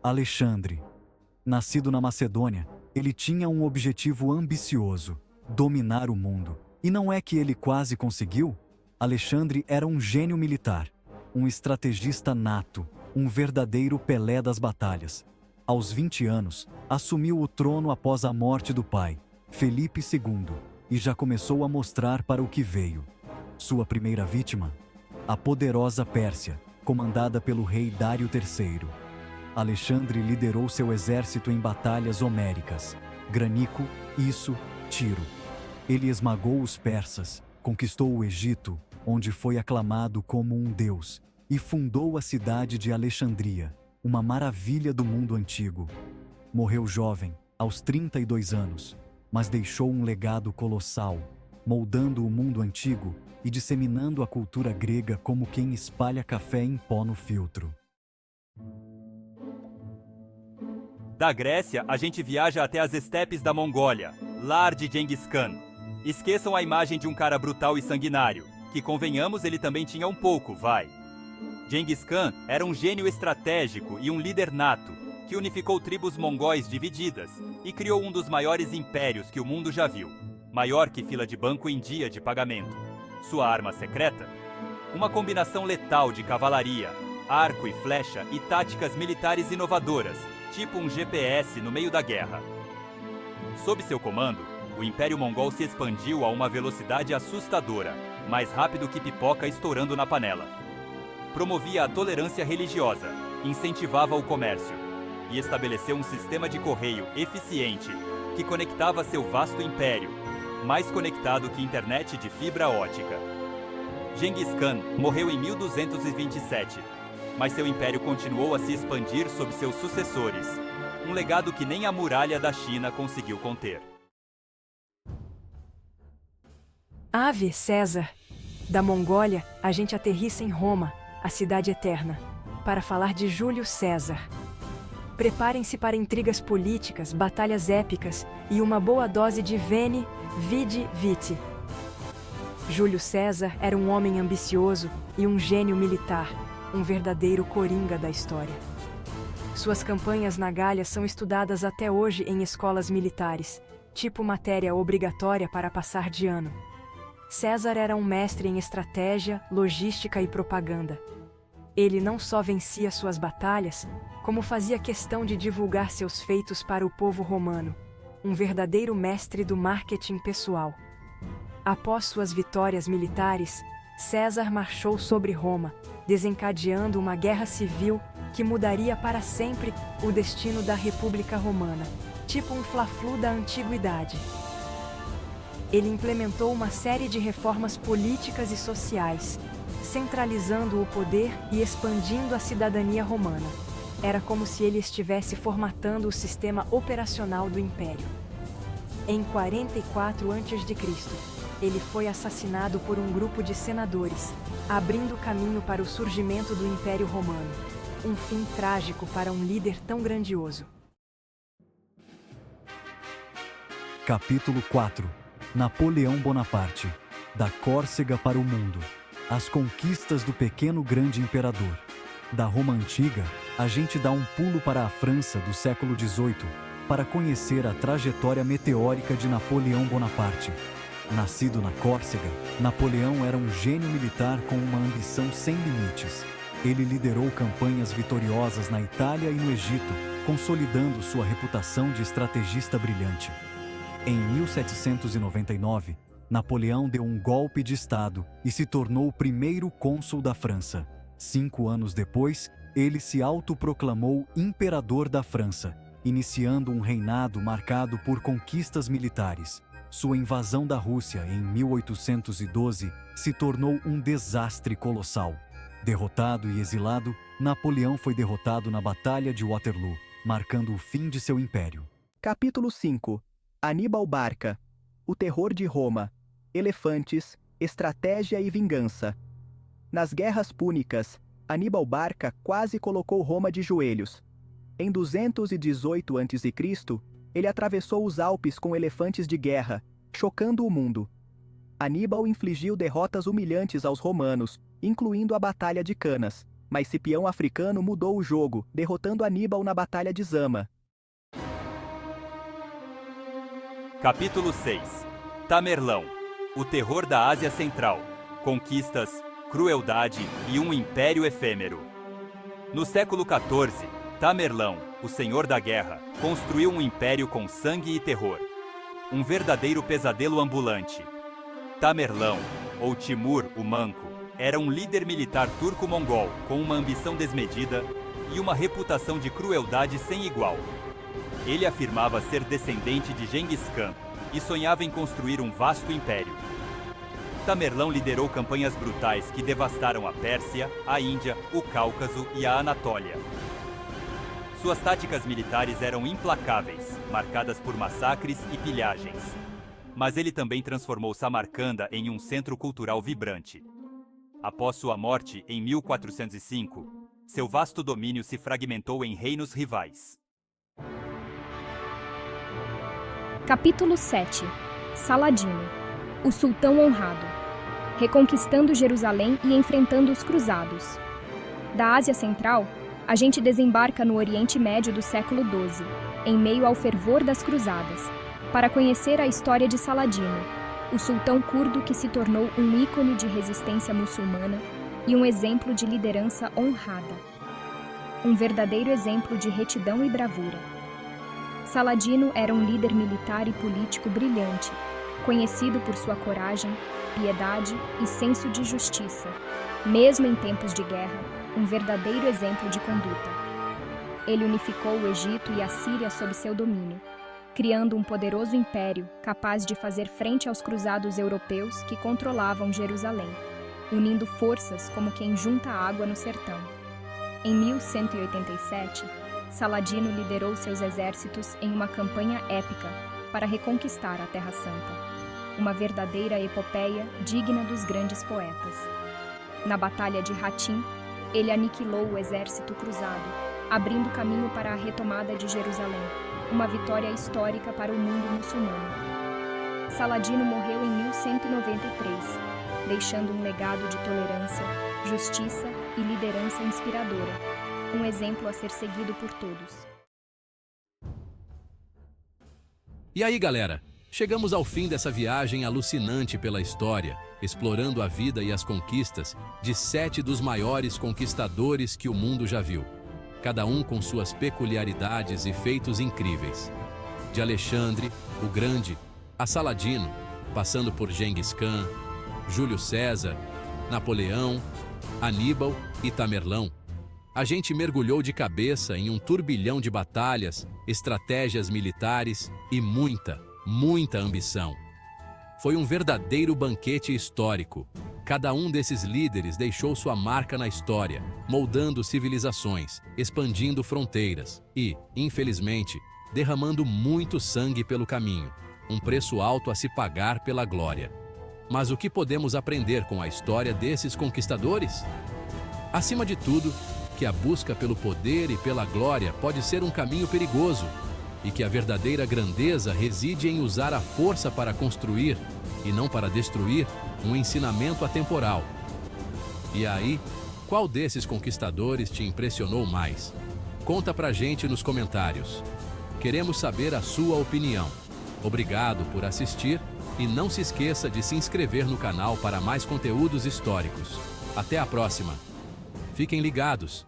Alexandre. Nascido na Macedônia, ele tinha um objetivo ambicioso: dominar o mundo. E não é que ele quase conseguiu? Alexandre era um gênio militar, um estrategista nato, um verdadeiro Pelé das batalhas. Aos 20 anos, assumiu o trono após a morte do pai, Felipe II, e já começou a mostrar para o que veio. Sua primeira vítima? A poderosa Pérsia, comandada pelo rei Dário III. Alexandre liderou seu exército em batalhas homéricas, Granico, Isso, Tiro. Ele esmagou os persas, conquistou o Egito, onde foi aclamado como um deus, e fundou a cidade de Alexandria, uma maravilha do mundo antigo. Morreu jovem, aos 32 anos, mas deixou um legado colossal, moldando o mundo antigo e disseminando a cultura grega como quem espalha café em pó no filtro. Da Grécia, a gente viaja até as estepes da Mongólia, lar de Genghis Khan. Esqueçam a imagem de um cara brutal e sanguinário, que convenhamos ele também tinha um pouco, vai. Genghis Khan era um gênio estratégico e um líder nato, que unificou tribos mongóis divididas e criou um dos maiores impérios que o mundo já viu, maior que fila de banco em dia de pagamento. Sua arma secreta? Uma combinação letal de cavalaria, arco e flecha e táticas militares inovadoras, tipo um GPS no meio da guerra. Sob seu comando, o Império Mongol se expandiu a uma velocidade assustadora, mais rápido que pipoca estourando na panela. Promovia a tolerância religiosa, incentivava o comércio e estabeleceu um sistema de correio eficiente que conectava seu vasto império, mais conectado que internet de fibra ótica. Genghis Khan morreu em 1227, mas seu império continuou a se expandir sob seus sucessores, um legado que nem a muralha da China conseguiu conter. Ave César! Da Mongólia, a gente aterrissa em Roma, a cidade eterna, para falar de Júlio César. Preparem-se para intrigas políticas, batalhas épicas e uma boa dose de Veni, Vidi, Vici. Júlio César era um homem ambicioso e um gênio militar, um verdadeiro coringa da história. Suas campanhas na Gália são estudadas até hoje em escolas militares, tipo matéria obrigatória para passar de ano. César era um mestre em estratégia, logística e propaganda. Ele não só vencia suas batalhas, como fazia questão de divulgar seus feitos para o povo romano, um verdadeiro mestre do marketing pessoal. Após suas vitórias militares, César marchou sobre Roma, desencadeando uma guerra civil que mudaria para sempre o destino da República Romana, tipo um fla-flu da antiguidade. Ele implementou uma série de reformas políticas e sociais, centralizando o poder e expandindo a cidadania romana. Era como se ele estivesse formatando o sistema operacional do Império. Em 44 a.C., ele foi assassinado por um grupo de senadores, abrindo caminho para o surgimento do Império Romano. Um fim trágico para um líder tão grandioso. Capítulo 4. Napoleão Bonaparte. Da Córcega para o mundo. As conquistas do pequeno grande imperador. Da Roma antiga, a gente dá um pulo para a França do século XVIII para conhecer a trajetória meteórica de Napoleão Bonaparte. Nascido na Córcega, Napoleão era um gênio militar com uma ambição sem limites. Ele liderou campanhas vitoriosas na Itália e no Egito, consolidando sua reputação de estrategista brilhante. Em 1799, Napoleão deu um golpe de Estado e se tornou o primeiro cônsul da França. 5 anos depois, ele se autoproclamou imperador da França, iniciando um reinado marcado por conquistas militares. Sua invasão da Rússia em 1812 se tornou um desastre colossal. Derrotado e exilado, Napoleão foi derrotado na Batalha de Waterloo, marcando o fim de seu império. Capítulo 5. Aníbal Barca. O terror de Roma. Elefantes, estratégia e vingança. Nas guerras púnicas, Aníbal Barca quase colocou Roma de joelhos. Em 218 a.C., ele atravessou os Alpes com elefantes de guerra, chocando o mundo. Aníbal infligiu derrotas humilhantes aos romanos, incluindo a Batalha de Canas, mas Cipião africano mudou o jogo, derrotando Aníbal na Batalha de Zama. Capítulo 6. Tamerlão, o terror da Ásia Central, conquistas, crueldade e um império efêmero. No século XIV, Tamerlão, o senhor da guerra, construiu um império com sangue e terror. Um verdadeiro pesadelo ambulante. Tamerlão, ou Timur o Manco, era um líder militar turco-mongol com uma ambição desmedida e uma reputação de crueldade sem igual. Ele afirmava ser descendente de Genghis Khan e sonhava em construir um vasto império. Tamerlão liderou campanhas brutais que devastaram a Pérsia, a Índia, o Cáucaso e a Anatólia. Suas táticas militares eram implacáveis, marcadas por massacres e pilhagens. Mas ele também transformou Samarcanda em um centro cultural vibrante. Após sua morte, em 1405, seu vasto domínio se fragmentou em reinos rivais. Capítulo 7. Saladino, o sultão honrado, reconquistando Jerusalém e enfrentando os cruzados. Da Ásia Central, a gente desembarca no Oriente Médio do século XII, em meio ao fervor das cruzadas, para conhecer a história de Saladino, o sultão curdo que se tornou um ícone de resistência muçulmana e um exemplo de liderança honrada. Um verdadeiro exemplo de retidão e bravura. Saladino era um líder militar e político brilhante, conhecido por sua coragem, piedade e senso de justiça. Mesmo em tempos de guerra, um verdadeiro exemplo de conduta. Ele unificou o Egito e a Síria sob seu domínio, criando um poderoso império capaz de fazer frente aos cruzados europeus que controlavam Jerusalém, unindo forças como quem junta água no sertão. Em 1187, Saladino liderou seus exércitos em uma campanha épica para reconquistar a Terra Santa, uma verdadeira epopeia digna dos grandes poetas. Na Batalha de Hattin, ele aniquilou o exército cruzado, abrindo caminho para a retomada de Jerusalém, uma vitória histórica para o mundo muçulmano. Saladino morreu em 1193, deixando um legado de tolerância, justiça e liderança inspiradora, um exemplo a ser seguido por todos. E aí, galera? Chegamos ao fim dessa viagem alucinante pela história, explorando a vida e as conquistas de 7 dos maiores conquistadores que o mundo já viu. Cada um com suas peculiaridades e feitos incríveis. De Alexandre, o Grande, a Saladino, passando por Genghis Khan, Júlio César, Napoleão, Aníbal e Tamerlão. A gente mergulhou de cabeça em um turbilhão de batalhas, estratégias militares e muita ambição. Foi um verdadeiro banquete histórico. Cada um desses líderes deixou sua marca na história, moldando civilizações, expandindo fronteiras e, infelizmente, derramando muito sangue pelo caminho, um preço alto a se pagar pela glória. Mas o que podemos aprender com a história desses conquistadores? Acima de tudo, que a busca pelo poder e pela glória pode ser um caminho perigoso, e que a verdadeira grandeza reside em usar a força para construir, e não para destruir, um ensinamento atemporal. E aí, qual desses conquistadores te impressionou mais? Conta pra gente nos comentários. Queremos saber a sua opinião. Obrigado por assistir e não se esqueça de se inscrever no canal para mais conteúdos históricos. Até a próxima! Fiquem ligados!